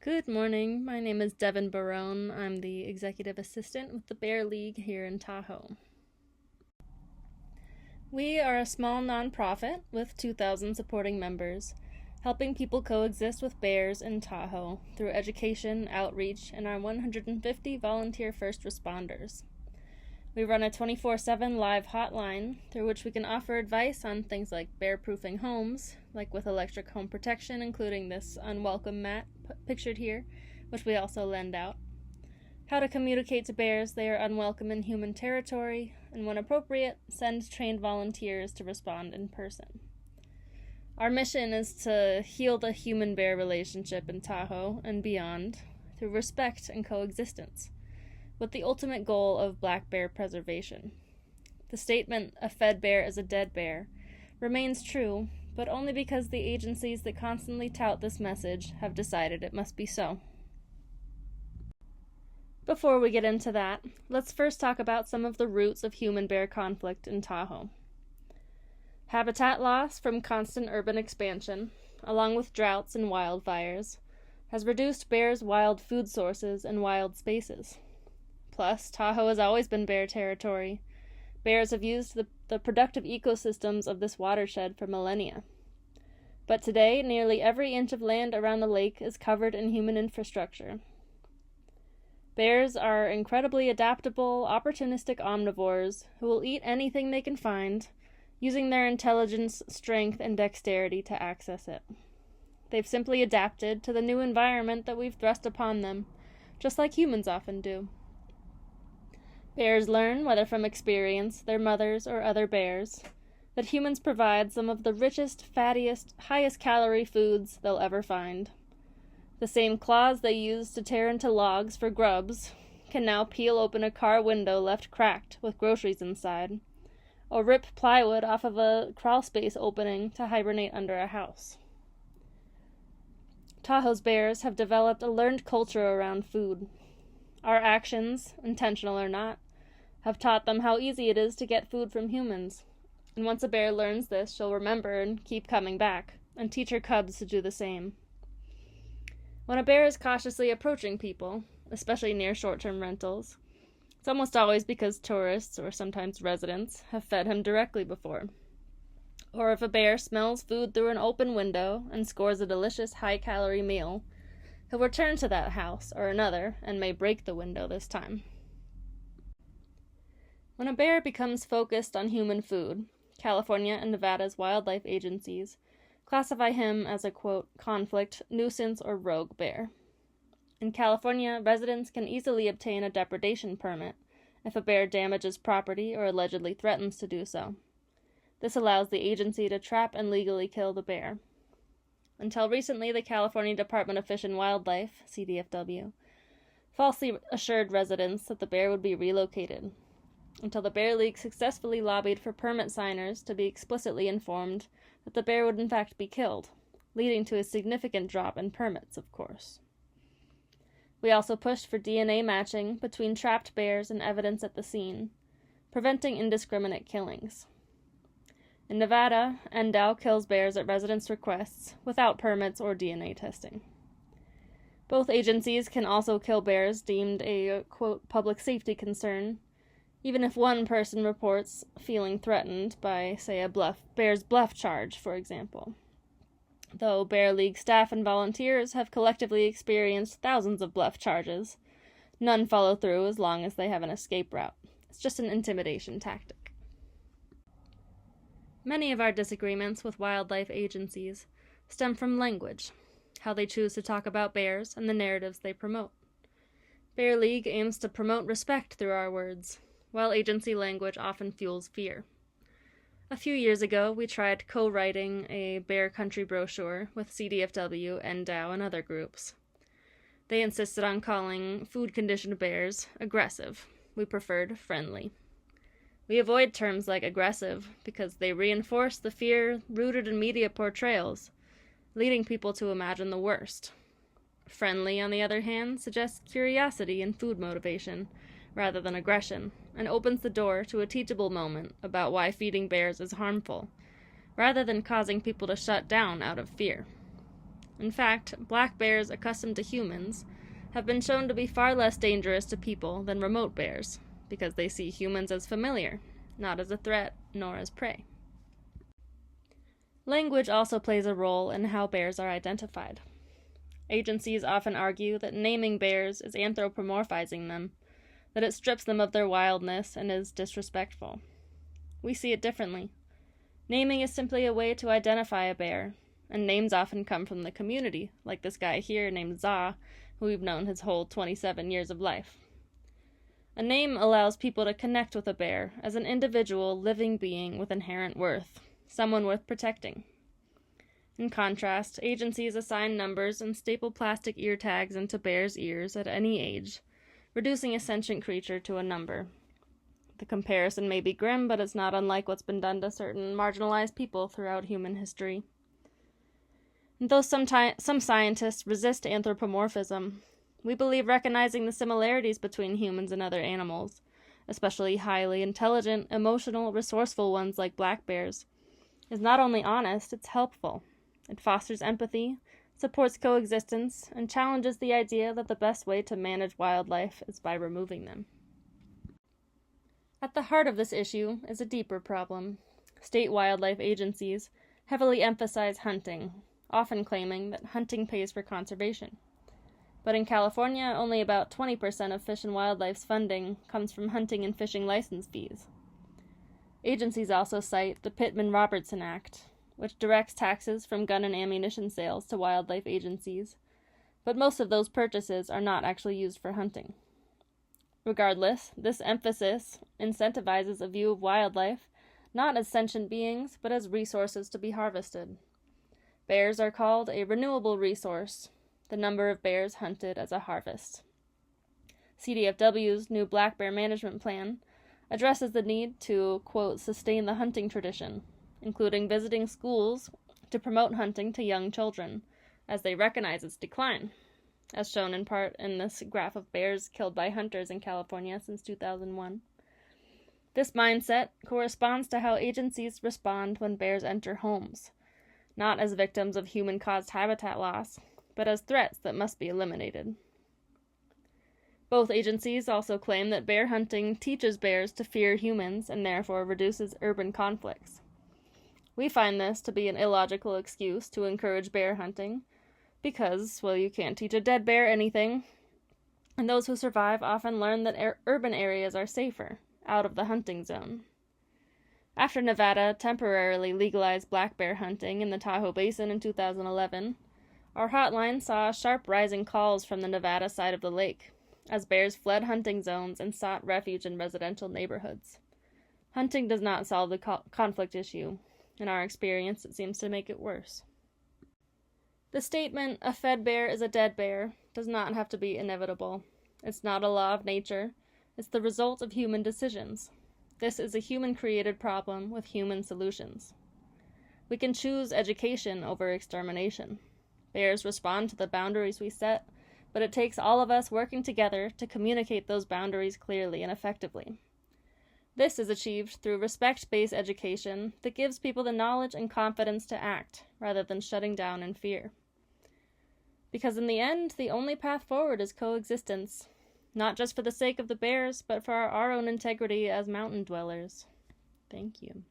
Good morning. My name is Devin Barone. I'm the executive assistant with the Bear League here in Tahoe. We are a small nonprofit with 2,000 supporting members, helping people coexist with bears in Tahoe through education, outreach, and our 150 volunteer first responders. We run a 24/7 live hotline through which we can offer advice on things like bear-proofing homes, like with electric home protection, including this unwelcome mat pictured here, which we also lend out. How to communicate to bears they are unwelcome in human territory, and when appropriate, send trained volunteers to respond in person. Our mission is to heal the human-bear relationship in Tahoe and beyond through respect and coexistence, with the ultimate goal of black bear preservation. The statement, "a fed bear is a dead bear," remains true, but only because the agencies that constantly tout this message have decided it must be so. Before we get into that, let's first talk about some of the roots of human-bear conflict in Tahoe. Habitat loss from constant urban expansion, along with droughts and wildfires, has reduced bears' wild food sources and wild spaces. Plus, Tahoe has always been bear territory. Bears have used the productive ecosystems of this watershed for millennia. But today, nearly every inch of land around the lake is covered in human infrastructure. Bears are incredibly adaptable, opportunistic omnivores who will eat anything they can find, using their intelligence, strength, and dexterity to access it. They've simply adapted to the new environment that we've thrust upon them, just like humans often do. Bears learn, whether from experience, their mothers, or other bears, that humans provide some of the richest, fattiest, highest-calorie foods they'll ever find. The same claws they used to tear into logs for grubs can now peel open a car window left cracked with groceries inside, or rip plywood off of a crawlspace opening to hibernate under a house. Tahoe's bears have developed a learned culture around food. Our actions, intentional or not, have taught them how easy it is to get food from humans. And once a bear learns this, she'll remember and keep coming back, and teach her cubs to do the same. When a bear is cautiously approaching people, especially near short-term rentals, it's almost always because tourists, or sometimes residents, have fed him directly before. Or if a bear smells food through an open window and scores a delicious high-calorie meal, he'll return to that house or another and may break the window this time. When a bear becomes focused on human food, California and Nevada's wildlife agencies classify him as a, quote, conflict, nuisance, or rogue bear. In California, residents can easily obtain a depredation permit if a bear damages property or allegedly threatens to do so. This allows the agency to trap and legally kill the bear. Until recently, the California Department of Fish and Wildlife, CDFW, falsely assured residents that the bear would be relocated, until the Bear League successfully lobbied for permit signers to be explicitly informed that the bear would in fact be killed, leading to a significant drop in permits, of course. We also pushed for DNA matching between trapped bears and evidence at the scene, preventing indiscriminate killings. In Nevada, NDOW kills bears at residents' requests without permits or DNA testing. Both agencies can also kill bears deemed a, quote, public safety concern, even if one person reports feeling threatened by, say, a bear's bluff charge, for example. Though Bear League staff and volunteers have collectively experienced thousands of bluff charges, none follow through as long as they have an escape route. It's just an intimidation tactic. Many of our disagreements with wildlife agencies stem from language, how they choose to talk about bears and the narratives they promote. Bear League aims to promote respect through our words, while agency language often fuels fear. A few years ago, we tried co-writing a bear country brochure with CDFW, NDOW, and other groups. They insisted on calling food-conditioned bears aggressive. We preferred friendly. We avoid terms like aggressive because they reinforce the fear rooted in media portrayals, leading people to imagine the worst. Friendly, on the other hand, suggests curiosity and food motivation, rather than aggression, and opens the door to a teachable moment about why feeding bears is harmful, rather than causing people to shut down out of fear. In fact, black bears accustomed to humans have been shown to be far less dangerous to people than remote bears, because they see humans as familiar, not as a threat nor as prey. Language also plays a role in how bears are identified. Agencies often argue that naming bears is anthropomorphizing them, that it strips them of their wildness and is disrespectful. We see it differently. Naming is simply a way to identify a bear, and names often come from the community, like this guy here named Za, who we've known his whole 27 years of life. A name allows people to connect with a bear as an individual living being with inherent worth, someone worth protecting. In contrast, agencies assign numbers and staple plastic ear tags into bears' ears at any age, reducing a sentient creature to a number. The comparison may be grim, but it's not unlike what's been done to certain marginalized people throughout human history. And though some scientists resist anthropomorphism, we believe recognizing the similarities between humans and other animals, especially highly intelligent, emotional, resourceful ones like black bears, is not only honest, it's helpful. It fosters empathy, supports coexistence, and challenges the idea that the best way to manage wildlife is by removing them. At the heart of this issue is a deeper problem. State wildlife agencies heavily emphasize hunting, often claiming that hunting pays for conservation. But in California, only about 20% of Fish and Wildlife's funding comes from hunting and fishing license fees. Agencies also cite the Pittman-Robertson Act, which directs taxes from gun and ammunition sales to wildlife agencies, but most of those purchases are not actually used for hunting. Regardless, this emphasis incentivizes a view of wildlife not as sentient beings, but as resources to be harvested. Bears are called a renewable resource, the number of bears hunted as a harvest. CDFW's new black bear management plan addresses the need to, quote, sustain the hunting tradition, including visiting schools to promote hunting to young children, as they recognize its decline, as shown in part in this graph of bears killed by hunters in California since 2001. This mindset corresponds to how agencies respond when bears enter homes, not as victims of human-caused habitat loss, but as threats that must be eliminated. Both agencies also claim that bear hunting teaches bears to fear humans and therefore reduces urban conflicts. We find this to be an illogical excuse to encourage bear hunting because, well, you can't teach a dead bear anything, and those who survive often learn that urban areas are safer, out of the hunting zone. After Nevada temporarily legalized black bear hunting in the Tahoe Basin in 2011, our hotline saw sharp rising calls from the Nevada side of the lake, as bears fled hunting zones and sought refuge in residential neighborhoods. Hunting does not solve the conflict issue. In our experience, it seems to make it worse. The statement, "a fed bear is a dead bear," does not have to be inevitable. It's not a law of nature. It's the result of human decisions. This is a human-created problem with human solutions. We can choose education over extermination. Bears respond to the boundaries we set, but it takes all of us working together to communicate those boundaries clearly and effectively. This is achieved through respect-based education that gives people the knowledge and confidence to act, rather than shutting down in fear. Because in the end, the only path forward is coexistence, not just for the sake of the bears, but for our own integrity as mountain dwellers. Thank you.